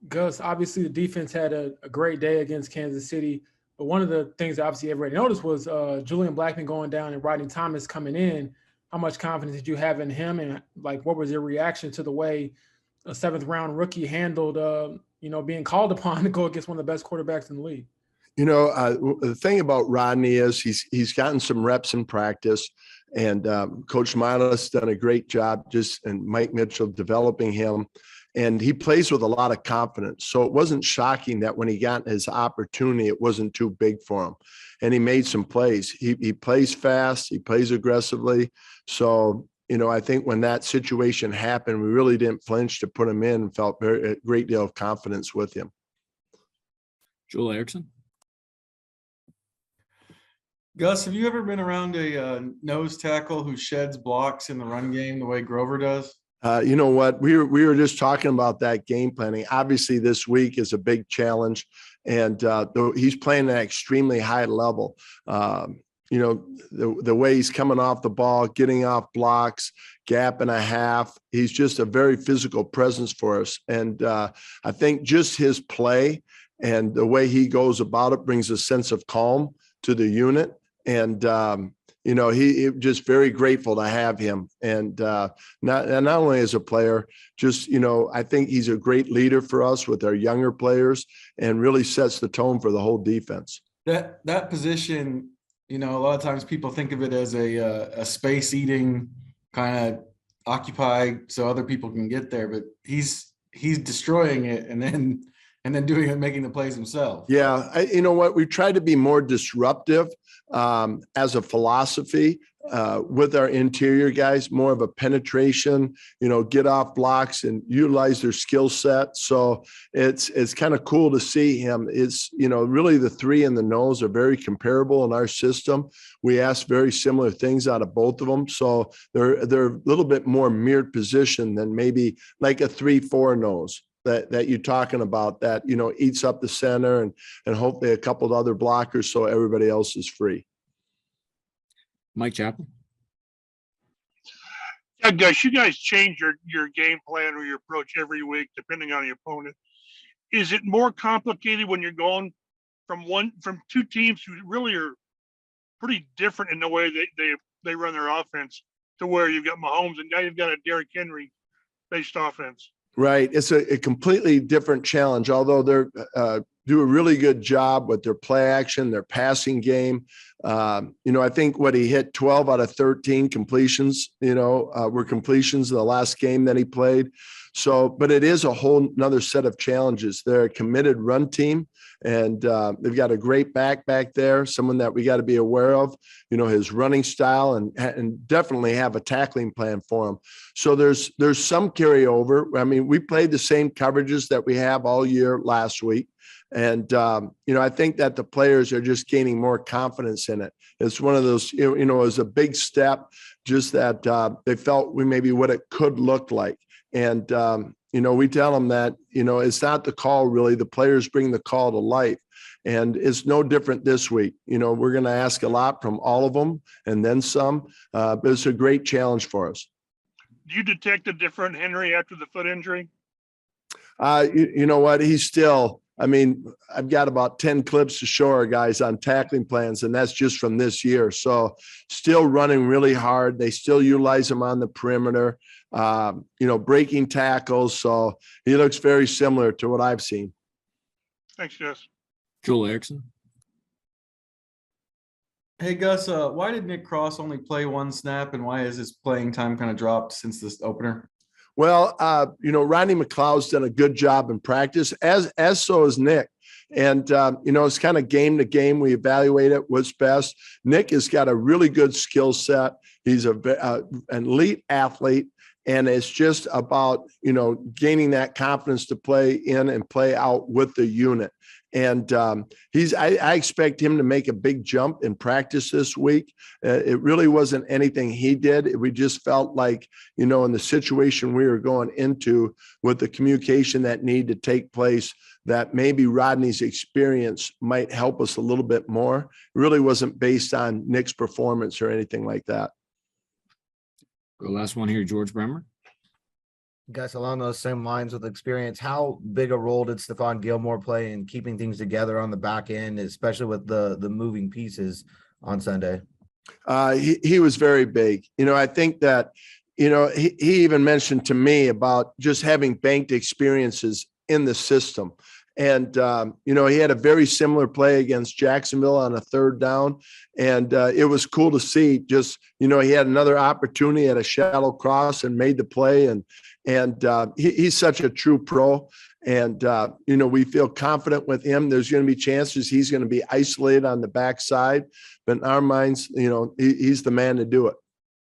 Gus, obviously the defense had a great day against Kansas City, but one of the things that obviously everybody noticed was Julian Blackman going down and Rodney Thomas coming in. How much confidence did you have in him, and like what was your reaction to the way a seventh round rookie handled, being called upon to go against one of the best quarterbacks in the league? The thing about Rodney is he's gotten some reps in practice, and Coach Miles done a great job and Mike Mitchell developing him. And he plays with a lot of confidence. So it wasn't shocking that when he got his opportunity, it wasn't too big for him. And he made some plays. He plays fast. He plays aggressively. So, I think when that situation happened, we really didn't flinch to put him in and felt a great deal of confidence with him. Joel Erickson. Gus, have you ever been around a nose tackle who sheds blocks in the run game the way Grover does? You know what? We were just talking about that game planning. Obviously, this week is a big challenge, and he's playing at an extremely high level. The way he's coming off the ball, getting off blocks, gap and a half. He's just a very physical presence for us. And I think just his play and the way he goes about it brings a sense of calm to the unit. And he just very grateful to have him. And not only as a player, I think he's a great leader for us with our younger players and really sets the tone for the whole defense. That position, a lot of times people think of it as a space eating kind of occupy so other people can get there, but he's destroying it and then doing it, making the plays himself. Yeah. You know what? We try to be more disruptive as a philosophy with our interior guys, more of a penetration, get off blocks and utilize their skill set. So it's kind of cool to see him. It's, really the three in the nose are very comparable in our system. We ask very similar things out of both of them. So they're a little bit more mirrored position than maybe like a 3-4 nose. That you're talking about that, eats up the center and hopefully a couple of other blockers so everybody else is free. Mike Chaplin. Yeah, Gus, you guys change your game plan or your approach every week depending on the opponent. Is it more complicated when you're going from two teams who really are pretty different in the way they run their offense to where you've got Mahomes and now you've got a Derrick Henry based offense? Right. It's a completely different challenge, although they're do a really good job with their play action, their passing game. I think what he hit 12 out of 13 completions, were completions in the last game that he played. So, but it is a whole nother set of challenges. They're a committed run team, and they've got a great back there, someone that we got to be aware of, his running style and definitely have a tackling plan for him. So there's some carryover. I mean, we played the same coverages that we have all year last week. And, I think that the players are just gaining more confidence in it. It's one of those, it was a big step, just that they felt maybe what it could look like. And, we tell them that, it's not the call really. The players bring the call to life. And it's no different this week. We're going to ask a lot from all of them and then some, but it's a great challenge for us. Do you detect a different Henry after the foot injury? You know what? He's still, I've got about 10 clips to show our guys on tackling plans, and that's just from this year. So still running really hard. They still utilize him on the perimeter, breaking tackles. So he looks very similar to what I've seen. Thanks, Gus. Joel Erickson. Hey, Gus, why did Nick Cross only play one snap, and why has his playing time kind of dropped since this opener? Well, Rodney McLeod's done a good job in practice, as so has Nick. And, it's kind of game to game. We evaluate it, what's best. Nick has got a really good skill set. He's an elite athlete. And it's just about, gaining that confidence to play in and play out with the unit. And I expect him to make a big jump in practice this week. It really wasn't anything he did. We just felt like, in the situation we were going into with the communication that needed to take place, that maybe Rodney's experience might help us a little bit more. It really wasn't based on Nick's performance or anything like that. The last one here, George Bremer. Guys, along those same lines with experience, how big a role did Stephon Gilmore play in keeping things together on the back end, especially with the moving pieces on Sunday? He was very big. I think that, he even mentioned to me about just having banked experiences in the system. And, he had a very similar play against Jacksonville on a third down. And it was cool to see just, he had another opportunity at a shallow cross and made the play. And he's such a true pro. And, we feel confident with him. There's going to be chances he's going to be isolated on the backside. But in our minds, he's the man to do it.